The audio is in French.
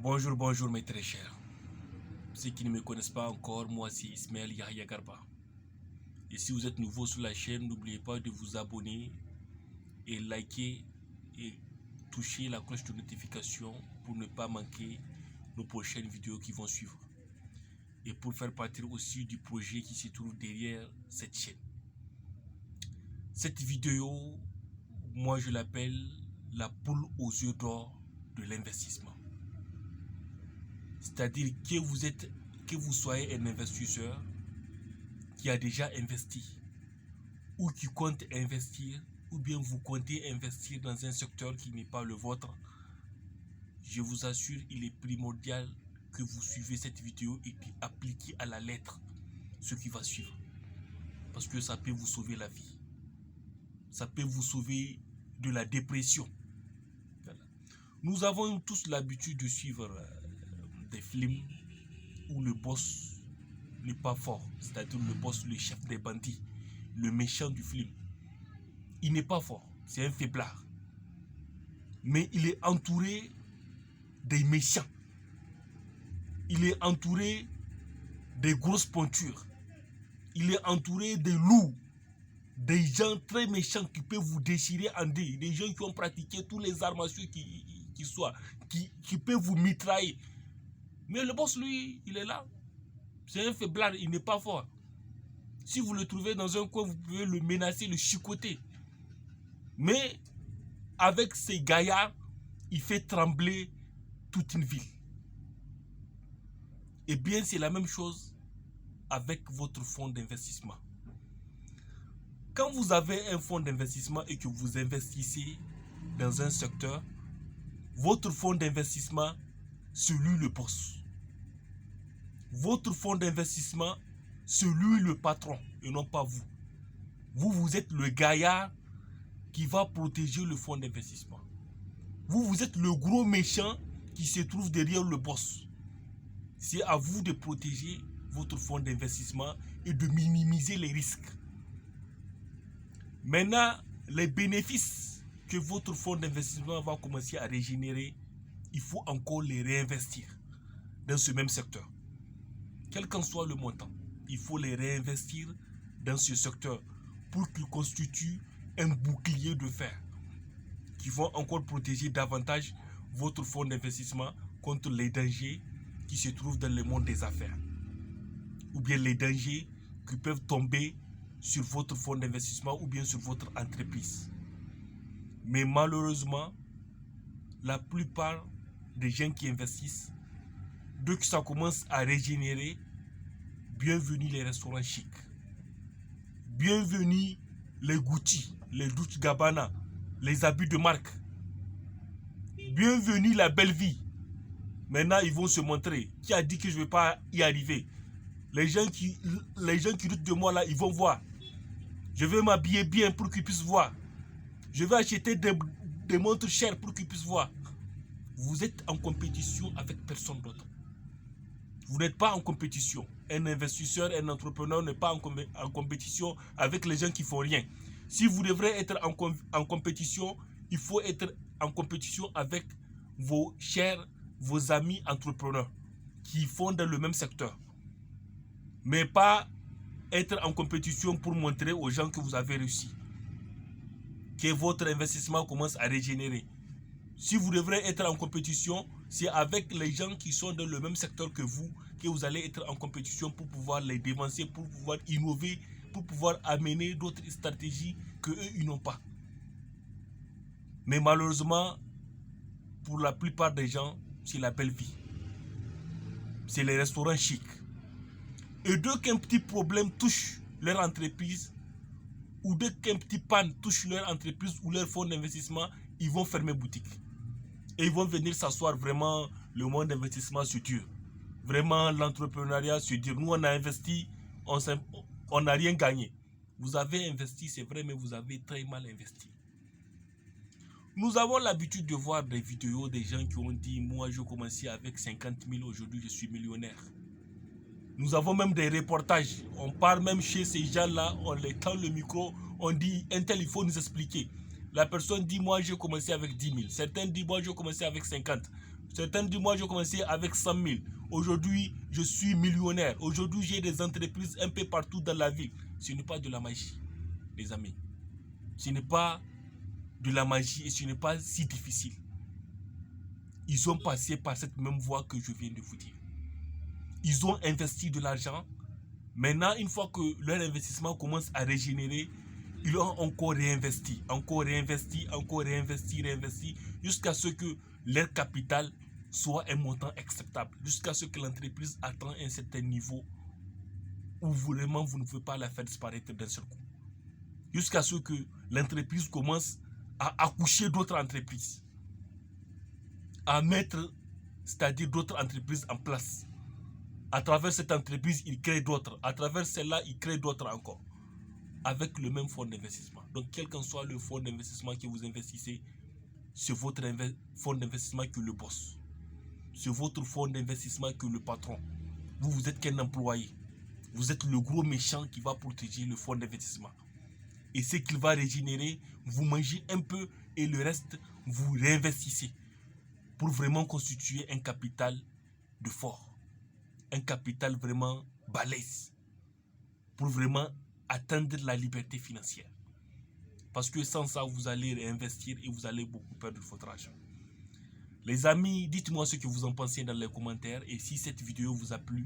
Bonjour, bonjour mes très chers. Ceux qui ne me connaissent pas encore, moi c'est Ismaël Yahya Garba. Et si vous êtes nouveau sur la chaîne, n'oubliez pas de vous abonner et liker et toucher la cloche de notification pour ne pas manquer nos prochaines vidéos qui vont suivre. Et pour faire partie aussi du projet qui se trouve derrière cette chaîne. Cette vidéo, moi je l'appelle la poule aux yeux d'or de l'investissement. C'est-à-dire que vous soyez un investisseur qui a déjà investi ou qui compte investir ou bien vous comptez investir dans un secteur qui n'est pas le vôtre, je vous assure, il est primordial que vous suivez cette vidéo et puis appliquez à la lettre ce qui va suivre. Parce que ça peut vous sauver la vie. Ça peut vous sauver de la dépression. Voilà. Nous avons tous l'habitude de suivre des films où le boss n'est pas fort, c'est-à-dire le boss, le chef des bandits, le méchant du film. Il n'est pas fort, c'est un faiblard. Mais il est entouré des méchants. Il est entouré des grosses pointures. Il est entouré des loups, des gens très méchants qui peuvent vous déchirer en deux, des gens qui ont pratiqué tous les arts martiaux qui soient, qui peuvent vous mitrailler. Mais le boss, lui, il est là. C'est un faiblard, il n'est pas fort. Si vous le trouvez dans un coin, vous pouvez le menacer, le chicoter. Mais avec ces gaillards, il fait trembler toute une ville. Eh bien, c'est la même chose avec votre fonds d'investissement. Quand vous avez un fonds d'investissement et que vous investissez dans un secteur, votre fonds d'investissement, c'est lui le boss. Votre fonds d'investissement, c'est lui le patron et non pas vous. Vous êtes le gaillard qui va protéger le fonds d'investissement. Vous êtes le gros méchant qui se trouve derrière le boss. C'est à vous de protéger votre fonds d'investissement et de minimiser les risques. Maintenant, les bénéfices que votre fonds d'investissement va commencer à régénérer, il faut encore les réinvestir dans ce même secteur. Quel qu'en soit le montant, il faut les réinvestir dans ce secteur pour qu'ils constituent un bouclier de fer qui vont encore protéger davantage votre fonds d'investissement contre les dangers qui se trouvent dans le monde des affaires ou bien les dangers qui peuvent tomber sur votre fonds d'investissement ou bien sur votre entreprise. Mais malheureusement, la plupart des gens qui investissent, dès que ça commence à régénérer, bienvenue les restaurants chics, bienvenue les Gucci, les Dolce & Gabbana, les habits de marque, bienvenue la belle vie. Maintenant, ils vont se montrer. Qui a dit que je ne vais pas y arriver? Les gens qui doutent de moi là, ils vont voir. Je vais m'habiller bien pour qu'ils puissent voir. Je vais acheter des montres chères pour qu'ils puissent voir. Vous êtes en compétition avec personne d'autre. Vous n'êtes pas en compétition. Un investisseur, un entrepreneur n'est pas en compétition avec les gens qui font rien. Si vous devrez être en compétition, il faut être en compétition avec vos amis entrepreneurs qui font dans le même secteur. Mais pas être en compétition pour montrer aux gens que vous avez réussi, que votre investissement commence à régénérer. Si vous devrez être en compétition, c'est avec les gens qui sont dans le même secteur que vous allez être en compétition pour pouvoir les dévancer, pour pouvoir innover, pour pouvoir amener d'autres stratégies qu'eux, ils n'ont pas. Mais malheureusement, pour la plupart des gens, c'est la belle vie. C'est les restaurants chics. Et dès qu'un petit problème touche leur entreprise, ou dès qu'un petit panne touche leur entreprise ou leur fonds d'investissement, ils vont fermer boutique. Et ils vont venir s'asseoir. Vraiment, le monde d'investissement se dure. Vraiment, l'entrepreneuriat se dure. Nous, on a investi, on n'a rien gagné. Vous avez investi, c'est vrai, mais vous avez très mal investi. Nous avons l'habitude de voir des vidéos des gens qui ont dit « Moi, je commençais avec 50 000, aujourd'hui, je suis millionnaire. » Nous avons même des reportages. On part même chez ces gens-là, on les tend le micro, on dit « Un tel, il faut nous expliquer. » La personne dit « Moi, j'ai commencé avec 10 000. » Certains disent « Moi, j'ai commencé avec 50. » Certains disent, moi, j'ai commencé avec 100 000. Aujourd'hui, je suis millionnaire. Aujourd'hui, j'ai des entreprises un peu partout dans la ville. Ce n'est pas de la magie, les amis. Ce n'est pas de la magie et ce n'est pas si difficile. Ils ont passé par cette même voie que je viens de vous dire. Ils ont investi de l'argent. Maintenant, une fois que leur investissement commence à régénérer, ils ont encore réinvesti, jusqu'à ce que leur capital soit un montant acceptable, jusqu'à ce que l'entreprise atteigne un certain niveau où vraiment vous ne pouvez pas la faire disparaître d'un seul coup. Jusqu'à ce que l'entreprise commence à accoucher d'autres entreprises, à mettre, c'est-à-dire d'autres entreprises en place. À travers cette entreprise, il crée d'autres. À travers celle-là, il crée d'autres encore. Avec le même fonds d'investissement. Donc, quel qu'en soit le fonds d'investissement que vous investissez, c'est votre fonds d'investissement que le boss. C'est votre fonds d'investissement que le patron. Vous êtes qu'un employé. Vous êtes le gros méchant qui va protéger le fonds d'investissement. Et ce qu'il va régénérer, vous mangez un peu et le reste, vous réinvestissez pour vraiment constituer un capital de fort. Un capital vraiment balèze. Pour vraiment atteindre la liberté financière. Parce que sans ça, vous allez réinvestir et vous allez beaucoup perdre votre argent. Les amis, dites-moi ce que vous en pensez dans les commentaires et si cette vidéo vous a plu,